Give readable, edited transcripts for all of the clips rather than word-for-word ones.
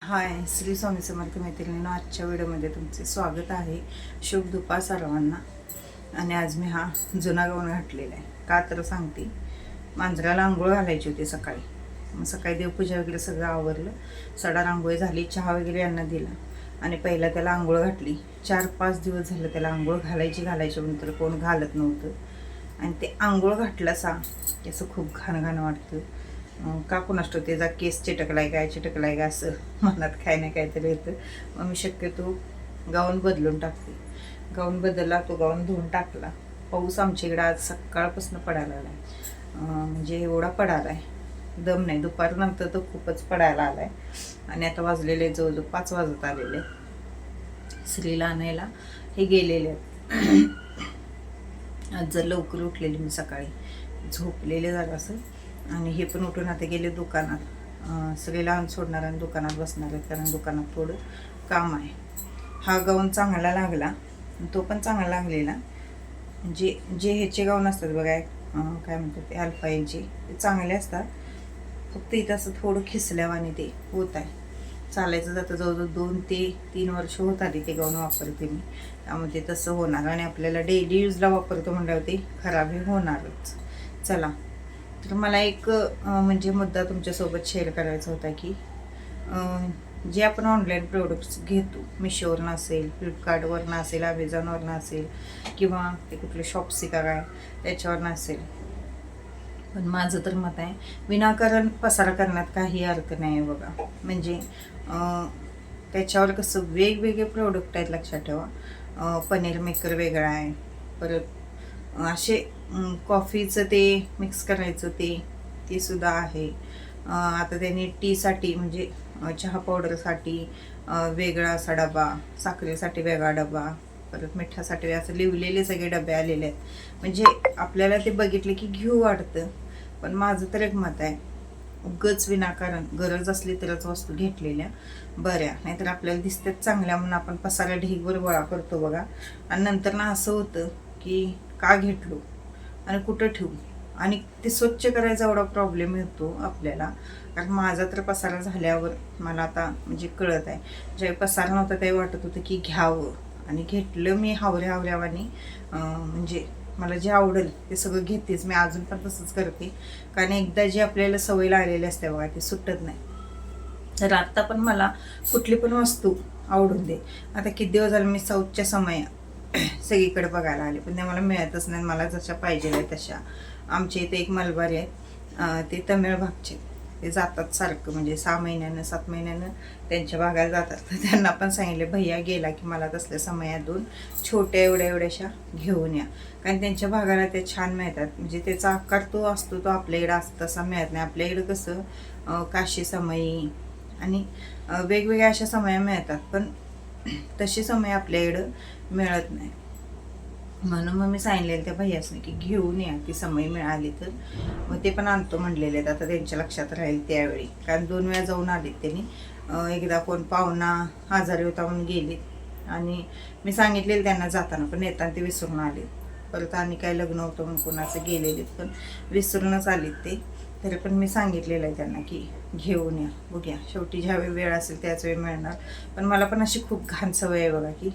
हाय, श्री स्वामी समर्थ मैत्रिणींनो, आजच्या व्हिडिओमध्ये तुमचे स्वागत आहे. शुभ दुपार सर्वांना. आणि आज मी हा जुना गाऊन घातलेला आहे. का तर सांगते, मांजराला आंघोळ घालायची होती सकाळी. मग सकाळी देवपूजा वगैरे सगळं आवरलं, सडा रांगोळी झाली, चहा वगैरे यांना दिला आणि पहिला त्याला आंघोळ घातली. 4-5 दिवस झालं त्याला आंघोळ घालायची नंतर कोण घालत नव्हतं. आणि ते आंघोळ घातलं सा असं खूप घाण वाटतं. का कुणाष्ट त्याचा केस चिटकलाय काय असं मनात काय नाही काहीतरी येतं. मग मी शक्यतो गाऊन बदलून टाकते. गाऊन बदलला, तो गाऊन धुवून टाकला. पाऊस आमच्या इकडं आज सकाळपासून पडायला आला आहे. म्हणजे एवढा पडायला आहे, दम नाही. दुपारनंतर तर खूपच पडायला आला आहे. आणि आता वाजलेले जवळजवळ 5 वाजत आलेले. श्रीला आणायला हे गेलेले आहेत. आज जर लवकर उठलेली मी, सकाळी झोपलेले झालं असं. आणि हे पण उठून आता गेले दुकानात. सगळे लहान सोडणार आणि दुकानात बसणार आहेत, कारण दुकानात थोडं काम आहे. हा गाऊन चांगला लागला, तो पण चांगला लागलेला. जे ह्याचे गाऊन असतात बघा, काय म्हणतात ते, अल्फाईनचे, ते चांगले असतात. फक्त इथं असं थोडं खिसल्यावाने ते होत आहे. चालायचं जातं. जवळजवळ 2 ते 3 वर्ष होत आली ते गाऊन वापरते मी. त्यामुळे ते तसं होणार. आणि आपल्याला डेली यूजला वापरतो म्हटल्यावर ते खराबही होणारच. चला, तर मला एक म्हणजे मुद्दा तुमच्यासोबत शेअर करायचा होता की जे आपण ऑनलाईन प्रोडक्ट्स घेतो, मिशोवरनं असेल, फ्लिपकार्टवरनं असेल, ॲमेझॉनवरनं असेल, किंवा ते कुठले शॉप्सी का काय त्याच्यावरनं असेल. पण माझं तर मत आहे, विनाकारण पसारा करण्यात काही अर्थ नाही आहे बघा. म्हणजे त्याच्यावर कसं वेगवेगळे प्रोडक्ट आहेत, लक्षात ठेवा. पनीर मेकर वेगळा आहे, परत असे कॉफीचं ते मिक्स करायचं ते सुद्धा आहे. आता त्यांनी टीसाठी म्हणजे चहा पावडरसाठी वेगळा असा डबा, साखरेसाठी वेगळा डबा, परत मिठासाठी असं लिवलेले सगळे डबे आलेले आहेत. म्हणजे आपल्याला ते बघितले की घेऊ वाटतं. पण माझं तर एक मत आहे, उगच विनाकारण गरज असली तरच वस्तू घेतलेल्या बऱ्या. नाहीतर आपल्याला दिसतात चांगल्या म्हणून आपण पसारा ढीगभर गोळा करतो बघा. आणि नंतर ना असं होतं की का घेतलो आणि कुठं ठेवू, आणि ते स्वच्छ करायचा एवढा प्रॉब्लेम येतो आपल्याला. कारण माझा तर पसारा झाल्यावर मला आता म्हणजे कळत आहे, ज्यावेळी पसारा नव्हता त्यावेळी वाटत होतं की घ्यावं. आणि घेतलं मी हावऱ्यावानी. म्हणजे मला जे आवडेल ते सगळं घेतेच मी. अजून पण तसंच करते, कारण एकदा जी आपल्याला सवय लागलेली असते बघा, ती सुटत नाही. तर आत्ता पण मला कुठली पण वस्तू आवडून दे. आता किती दिवस झाले मी साऊथच्या समया सगळीकडे बघायला आले, पण त्या मला मिळतच नाही. मला जशा पाहिजे आहे तशा. आमच्या इथे एक मलबारी आहे, ते तमिळ भागचे. ते जातात सारखं, म्हणजे 6 महिन्यानं 7 महिन्यानं त्यांच्या भागाला जातात. तर त्यांना पण सांगितले, भैया गेला की मला तसल्या समयात 2 छोट्या एवढ्याशा घेऊन या. कारण त्यांच्या भागाला ते छान मिळतात. म्हणजे त्याचा आकार तो असतो, तो आपल्याकडं असं तसा मिळत नाही. आपल्याकडं कसं काशी समई आणि वेगवेगळ्या अशा समया मिळतात, पण तशी समय आपल्याकडं मिळत नाही. म्हणून मग मी सांगितलेलं त्या भैयासने की घेऊन या, ती समय मिळाली तर. मग ते पण आणतो म्हणलेले आहेत. आता त्यांच्या लक्षात राहील त्यावेळी, कारण 2 वेळा जाऊन आलेत त्यांनी. एकदा कोण पाहुणा आजारी होता म्हणून गेले, आणि मी सांगितलेलं त्यांना जाताना, पण येताना ते विसरून आले. परत आणि काय लग्न होतं म्हणून कोणाचं गेलेले, पण विसरूनच आलेत ते. तरी पण मी सांगितलेलं आहे त्यांना की घेऊन या. बघूया, शेवटी ज्यावेळी वेळ असेल त्याच वेळी मिळणार. पण मला पण अशी खूप घाण सवय आहे बघा की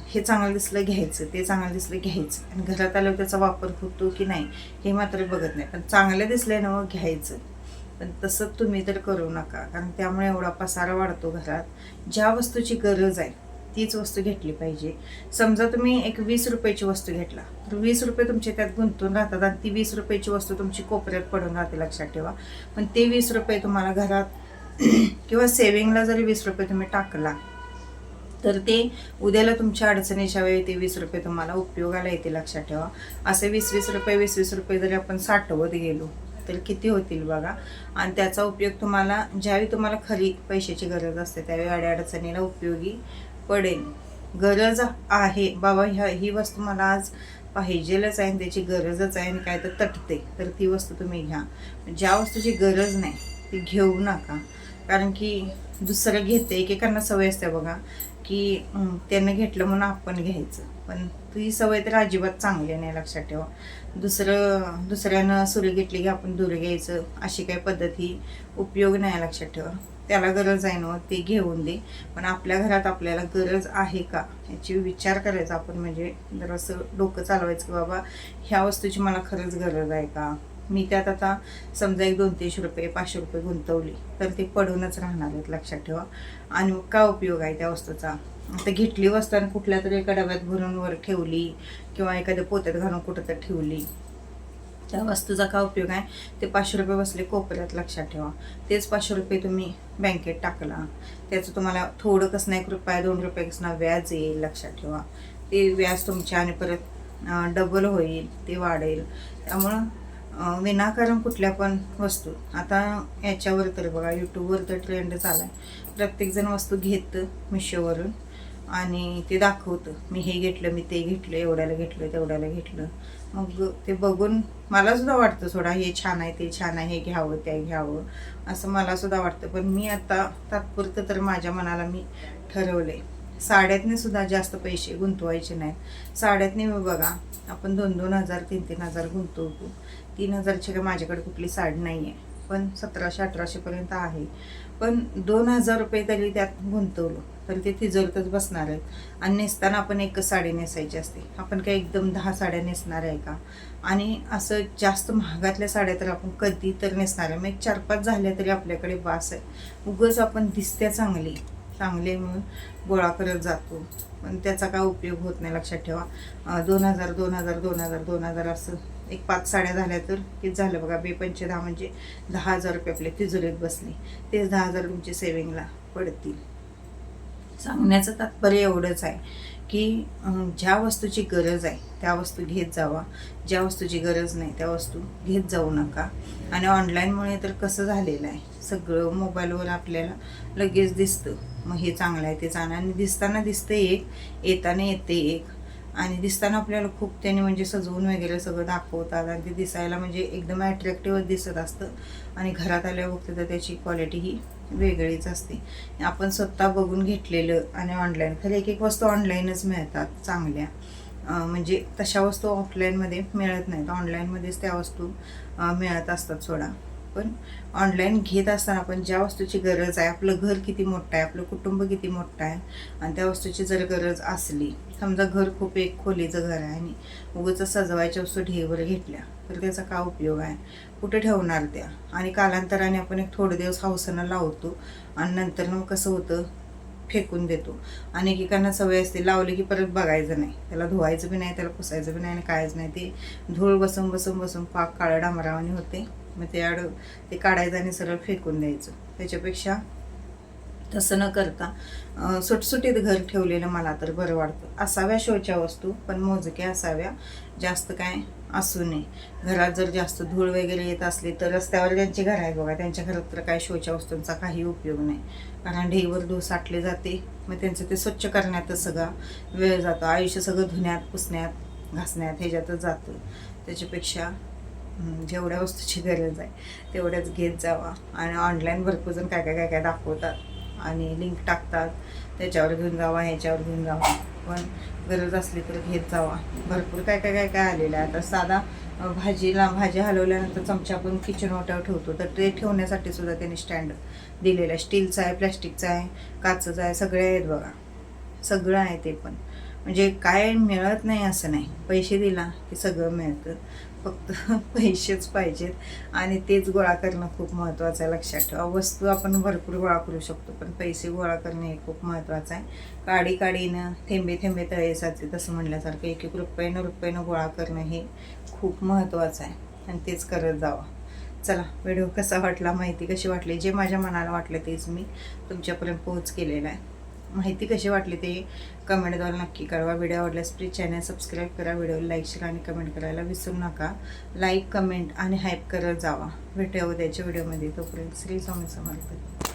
हे चांगलं दिसलं घ्यायचं, ते चांगलं दिसलं घ्यायचं, आणि घरात आल्यावर त्याचा वापर होतो की नाही हे मात्र बघत नाही. पण चांगलं दिसलं ना मग घ्यायचं. पण तसं तुम्ही तर करू नका, कारण त्यामुळे एवढा पसारा वाढतो घरात. ज्या वस्तूची गरज आहे तीच वस्तू घेतली पाहिजे. समजा तुम्ही एक 20 रुपयाची वस्तू घेतला, तर 20 रुपये तुमचे त्यात गुंतून राहतात, आणि ती 20 रुपयाची वस्तू तुमची कोपऱ्यात पडून राहते, लक्षात ठेवा. पण ते 20 रुपये तुम्हाला घरात किंवा सेविंगला जरी 20 रुपये तुम्ही टाकला, तर ते उद्याला तुमच्या अडचणीच्या वेळी ते 20 रुपये तुम्हाला उपयोगाला येते, लक्षात ठेवा. असे 20-20 रुपये 20-20 रुपये जरी आपण साठवत गेलो तर किती होतील बघा. आणि त्याचा उपयोग तुम्हाला ज्यावेळी तुम्हाला खरी पैशाची गरज असते त्यावेळी अडचणीला उपयोगी पडेल. गरज आहे बाबा, ही वस्तू मला आज पाहिजेलच आहे, त्याची गरजच आहे, आणि काय तर तटते, तर ती वस्तू तुम्ही घ्या. ज्या वस्तूची गरज नाही ती घेऊ नका. कारण की दुसरं घेते, एकेकांना सवय असते बघा की त्यानं घेतलं म्हणून आपण घ्यायचं. पण ती सवय तर अजिबात चांगली नाही, लक्षात ठेवा. दुसऱ्यानं सुरी घेतली की आपण दूर घ्यायचं, अशी काही पद्धती उपयोग नाही, लक्षात ठेवा. त्याला गरज आहे ना ते घेऊन दे, पण आपल्या घरात आपल्याला गरज आहे का याची विचार करायचा आपण. म्हणजे जर असं डोकं चालवायचं की बाबा ह्या वस्तूची मला खरंच गरज आहे का. मी त्यात आता समजा एक 200-300 रुपये 500 रुपये गुंतवली तर ते पडूनच राहणार आहेत, लक्षात ठेवा. आणि मग काय उपयोग आहे त्या वस्तूचा. आता घेतली वस्तू आणि कुठल्या तरी एका डब्यात भरून वर ठेवली किंवा एखाद्या पोत्यात घालून कुठं तर ठेवली, त्या वस्तूचा काय उपयोग आहे. ते 500 रुपये बसले कोपऱ्यात, लक्षात ठेवा. तेच 500 रुपये तुम्ही बँकेत टाकला, त्याचं तुम्हाला थोडं कसं नाही 1 रुपया 2 रुपये कसं व्याज येईल, लक्षात ठेवा. ते व्याज तुमच्या आणि परत डबल होईल, ते वाढेल. त्यामुळं विनाकारण कुठल्या पण वस्तू, आता याच्यावर तर बघा यूट्यूबवर तर ट्रेंड चालू आहे. प्रत्येकजण वस्तू घेतं मिशोवरून आणि ते दाखवतं, मी हे घेतलं, मी ते घेतलं, एवढ्याला घेतलं, तेवढ्याला घेतलं. मग ते बघून मलासुद्धा वाटतं थोडा हे छान आहे, ते छान आहे, हे घ्यावं, ते घ्यावं असं मलासुद्धा वाटतं. पण मी आता तात्पुरतं तर माझ्या मनाला मी ठरवले, साड्यातने सुद्धा जास्त पैसे गुंतवायचे नाहीत. साड्यातने बघा आपण 2-2 हजार 3-3 हजार गुंतवतो. 3 हजारची काय माझ्याकडे कुठली साडी नाही आहे, पण 1700-1800 आहे. पण 2,000 रुपये तरी त्यात गुंतवलं तर ते तिजोरीतच बसणार आहेत. आणि नेसताना आपण एकच साडी नेसायची असते, आपण काय एकदम 10 साड्या नेसणार आहे का. आणि असं जास्त महागातल्या साड्या तर आपण कधी तर नेसणार आहे, मग 4-5 झाल्या तरी आपल्याकडे बास आहे. उगाच आपण दिसत्या चांगली म्हणून गोळा करत जातो, पण त्याचा काय उपयोग होत नाही, लक्षात ठेवा. 2,000 असं एक 5 साड्या झाल्या तर किती झालं बघा, 2×5 म्हणजे 10,000 रुपये आपले तिजोरीत बसले. तेच 10,000 तुमचे सेविंगला पडतील. सांगण्याचं तात्पर्य एवढंच आहे की ज्या वस्तूची गरज आहे त्या वस्तू घेत जावा, ज्या वस्तूची गरज नाही त्या वस्तू घेत जाऊ नका. आणि ऑनलाईनमुळे तर कसं झालेलं आहे, सगळं मोबाईलवर आपल्याला लगेच दिसतं. मग हे चांगलं आहे, ते चांगलं आहे, आणि दिसताना दिसतं एक, येताना येते एक. आणि दिसताना आपल्याला खूप त्याने म्हणजे सजवून वगैरे सगळं दाखवतात आणि ते दिसायला म्हणजे एकदम ॲट्रॅक्टिव्ह दिसत असतं. आणि घरात आल्यावर बघते तर त्याची क्वालिटी ही वेगळीच असते. आपण स्वतः बघून घेतलेलं आणि ऑनलाईन, खरं एक वस्तू ऑनलाईनच मिळतात चांगल्या, म्हणजे तशा वस्तू ऑफलाईनमध्ये मिळत नाहीत, ऑनलाईनमध्येच त्या वस्तू मिळत असतात सोडा. पण ऑनलाईन घेत असताना आपण ज्या वस्तूची गरज आहे, आपलं घर किती मोठं आहे, आपलं कुटुंब किती मोठं आहे, आणि त्या वस्तूची जर गरज असली, समजा घर खूप एक खोलीचं घर आहे आणि उगाच सजवायच्या वस्तू ढेवर घेतल्या तर त्याचा काय उपयोग आहे, कुठे ठेवणार त्या. आणि कालांतराने आपण एक थोडे दिवस हौसनं लावतो आणि नंतर मग कसं होतं, फेकून देतो. आणि एकेकांना सवय असते, लावले की परत बघायचं नाही, त्याला धुवायचं बी नाही, त्याला पुसायचं बी नाही आणि कायच नाही, ते धूळ बसून पाक काळं डांबरावानी होते. मग ते काढायचं आणि सरळ फेकून द्यायचं. त्याच्यापेक्षा तसं न करता सुटसुटीत घर ठेवलेलं मला तर बरं वाटतं. असाव्या शोच्या वस्तू, पण मोजक्या असाव्या, जास्त काय असू नये. घरात जर जास्त धूळ वगैरे येत असली तर रस्त्यावर ज्यांचे घर आहे बघा, त्यांच्या घरात तर काय शोच्या वस्तूंचा काही उपयोग नाही, कारण ढेवर धूळ साठले जाते. मग त्यांचं ते स्वच्छ करण्यातच सगळा वेळ जातो. आयुष्य सगळं धुण्यात, पुसण्यात, घासण्यात ह्याच्यातच जातं. त्याच्यापेक्षा जेवढ्या वस्तूची गरज आहे तेवढ्याच घेत जावा. आणि ऑनलाईन भरपूर जण काय दाखवतात आणि लिंक टाकतात, त्याच्यावर घेऊन जावा, ह्याच्यावर घेऊन जावा. पण गरज असली तर घेत जावा. भरपूर काय आलेलं आहे. आता साधा भाजी हलवल्यानंतर चमचा आपण किचन वाट्यावर ठेवतो, तर ते ठेवण्यासाठी सुद्धा त्यांनी स्टँड दिलेलं आहे. स्टीलचा आहे, प्लॅस्टिकचा आहे, काचेचा आहे, सगळे आहेत बघा, सगळं आहे. ते पण म्हणजे काय मिळत नाही असं नाही, पैसे दिला की सगळं मिळतं, फक्त पैसेच पाहिजेत. आणि तेच गोळा करणं खूप महत्त्वाचं आहे, लक्षात ठेवा. वस्तू आपण भरपूर गोळा करू शकतो, पण पैसे गोळा करणे हे खूप महत्त्वाचं आहे. काडीनं थेंबे थेंबे तळे साचते, तसं म्हणल्यासारखं 1-1 रुपयानं गोळा करणं हे खूप महत्त्वाचं आहे, आणि तेच करत जावा. चला, व्हिडिओ कसा वाटला, माहिती कशी वाटली, जे माझ्या मनाला वाटलं तेच मी तुमच्यापर्यंत पोहोच केलेलं आहे. माहिती कशी वाटली ते कमेंटद्वारे नक्की कळवा. व्हिडिओ आवडल्यास प्लीज चॅनल सबस्क्राईब करा, व्हिडिओला लाईक शेअर आणि कमेंट करायला विसरू नका. लाईक, कमेंट आणि हाईप करत जावा. भेटूया उद्याच्या व्हिडिओमध्ये. तोपर्यंत श्री स्वामी समर्थ.